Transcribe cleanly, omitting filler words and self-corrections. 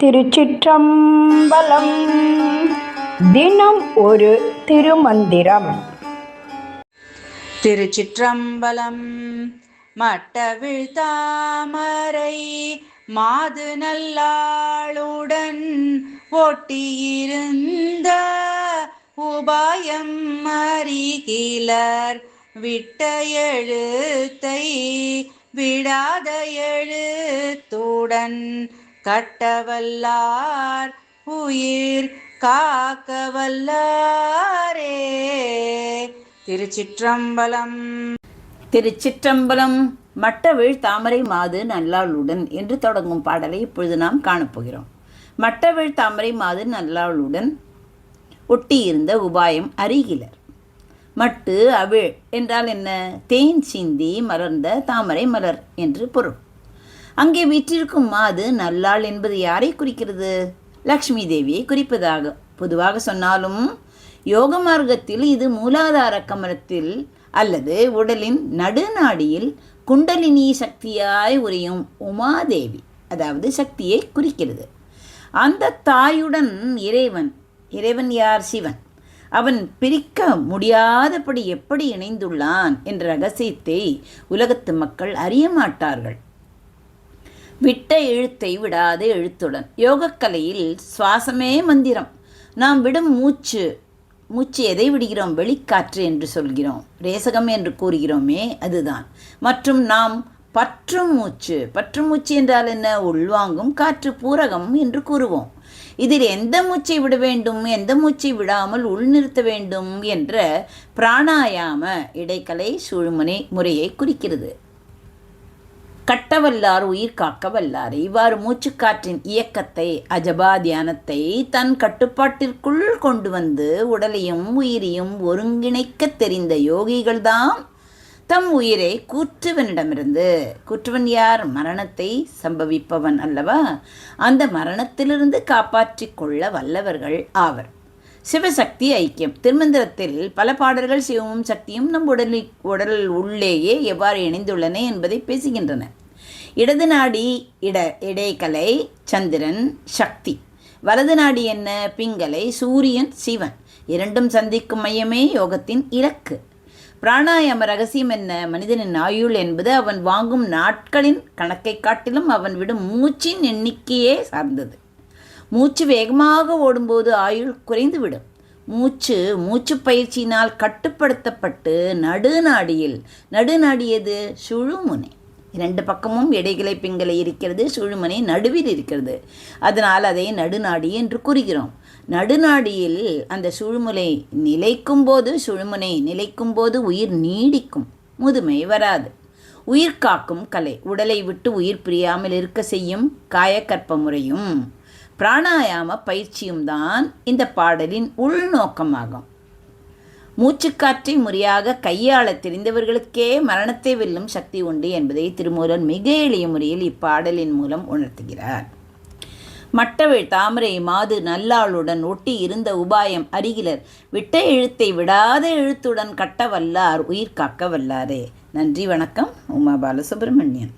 திருச்சிற்றம்பலம். தினம் ஒரு திருமந்திரம். திருச்சிற்றம்பலம். மட்டவிழ் தாமரை மாது நல்லாளுடன் ஒட்டியிருந்த உபாயம் அறிகிலர் விட்ட எழுத்தை விடாத எழுத்துடன் கட்டவல்லார் உயிர் காக்கவல்லாரே. திருச்சிற்றம்பலம். திருச்சிற்றம்பலம். மட்டவிழ் தாமரை மாது நல்லாளுடன் என்று தொடங்கும் பாடலை இப்பொழுது நாம் காணப்போகிறோம். மட்டவிழ் தாமரை மாது நல்லாளுடன் ஒட்டியிருந்த உபாயம் அறிகிலர். மட்டு அவிழ் என்றால் என்ன? தேன் சிந்தி மலர்ந்த தாமரை மலர் என்று பொருள். அங்கே வீற்றிருக்கும் மாது நல்லாள் என்பது யாரை குறிக்கிறது? லக்ஷ்மி தேவியை குறிப்பதாக பொதுவாக சொன்னாலும் யோக மார்க்கத்தில் இது மூலாதார கமலத்தில் அல்லது உடலின் நடுநாடியில் குண்டலினி சக்தியாய் உரையும் உமாதேவி, அதாவது சக்தியை குறிக்கிறது. அந்த தாயுடன் இறைவன் யார்? சிவன். அவன் பிரிக்க முடியாதபடி எப்படி இணைந்துள்ளான் என்ற ரகசியத்தை உலகத்து மக்கள் அறிய மாட்டார்கள். விட்ட எழுத்தை விடாத எழுத்துடன். யோகக்கலையில் சுவாசமே மந்திரம். நாம் விடும் மூச்சு எதை விடுகிறோம்? வெளிக்காற்று என்று சொல்கிறோம், ரேசகம் என்று கூறுகிறோமே, அதுதான். மற்றும் நாம் பற்றும் மூச்சு என்றால் என்ன? உள்வாங்கும் காற்று, பூரகம் என்று கூறுவோம். இதில் எந்த மூச்சை விட வேண்டும், எந்த மூச்சை விடாமல் உள்நிறுத்த வேண்டும் என்ற பிராணாயாம இடைக்கலை சுழுமுனை முறையை குறிக்கிறது. கட்டவல்லார் உயிர் காக்க வல்லார். இவ்வாறு மூச்சுக்காற்றின் இயக்கத்தை, அஜபா தியானத்தை தன் கட்டுப்பாட்டிற்குள் கொண்டு வந்து உடலையும் உயிரையும் ஒருங்கிணைக்க தெரிந்த யோகிகள்தான் தம் உயிரை கூற்றுவன் யார்? மரணத்தை சம்பவிப்பவன் அல்லவா? அந்த மரணத்திலிருந்து காப்பாற்றிக் கொள்ள வல்லவர்கள் ஆவர். சிவசக்தி ஐக்கியம். திருமந்திரத்தில் பல பாடல்கள் சிவமும் சக்தியும் நம் உடல் உள்ளேயே எவ்வாறு இணைந்துள்ளன என்பதை பேசுகின்றன. இடது நாடி இடைக்கலை சந்திரன் சக்தி, வலது நாடி என்ன? பிங்கலை சூரியன் சிவன். இரண்டும் சந்திக்கும் மையமே யோகத்தின் இலக்கு. பிராணாயாம ரகசியம் என்ன? மனிதனின் ஆயுள் என்பது அவன் வாங்கும் நாட்களின் கணக்கை காட்டிலும் அவன் விடும் மூச்சின் எண்ணிக்கையே சார்ந்தது. மூச்சு வேகமாக ஓடும்போது ஆயுள் குறைந்துவிடும். மூச்சு பயிற்சியினால் கட்டுப்படுத்தப்பட்டு நடுநாடியது சுழுமுனை. இரண்டு பக்கமும் இடைகளை பிங்களை இருக்கிறது, சுழுமுனை நடுவில் இருக்கிறது. அதனால் அதை நடுநாடி என்று கூறுகிறோம். நடுநாடியில் அந்த சுழுமுனை நிலைக்கும் போது உயிர் நீடிக்கும், முதுமை வராது. உயிர் காக்கும் கலை. உடலை விட்டு உயிர் பிரியாமல் இருக்க செய்யும் காயக்கற்ப முறையும் பிராணாயாம பயிற்சியும் தான் இந்த பாடலின் உள்நோக்கமாகும். மூச்சுக்காற்றை முறையாக கையாள தெரிந்தவர்களுக்கே மரணத்தை வெல்லும் சக்தி உண்டு என்பதை திருமூலர் மிக எளிய முறையில் இப்பாடலின் மூலம் உணர்த்துகிறார். மட்டவிழ் தாமரை மாது நல்லாளுடன் ஒட்டி இருந்த உபாயம் அறிகிலர். விட்ட எழுத்தை விடாத எழுத்துடன் கட்ட வல்லார் உயிர் காக்க வல்லாரே. நன்றி, வணக்கம். உமா பாலசுப்ரமணியன்.